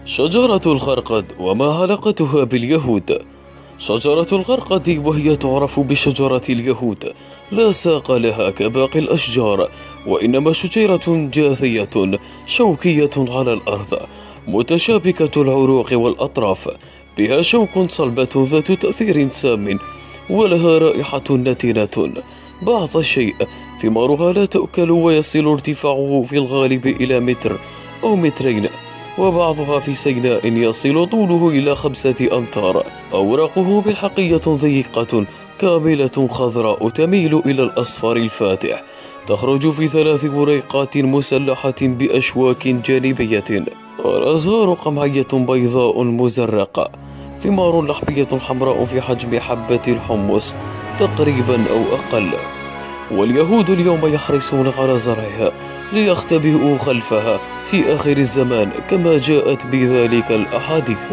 شجرة الغرقد وما علاقتها باليهود؟ شجرة الغرقد وهي تعرف بشجرة اليهود لا ساق لها كباقي الأشجار، وإنما شجيرة جاثية شوكية على الأرض متشابكة العروق والأطراف، بها شوك صلبة ذات تأثير سام، ولها رائحة نتنة بعض الشيء. ثمارها لا تؤكل، ويصل ارتفاعه في الغالب إلى متر أو مترين، وبعضها في سيناء يصل طوله إلى 5 أمتار. أوراقه بالحقية ضيقة كاملة خضراء تميل إلى الأصفر الفاتح، تخرج في 3 بريقات مسلحة بأشواك جانبية. الأزهار قمعية بيضاء مزرقة، ثمار لحمية حمراء في حجم حبة الحمص تقريبا أو أقل. واليهود اليوم يحرصون على زرعها ليختبئوا خلفها في آخر الزمان كما جاءت بذلك الأحاديث.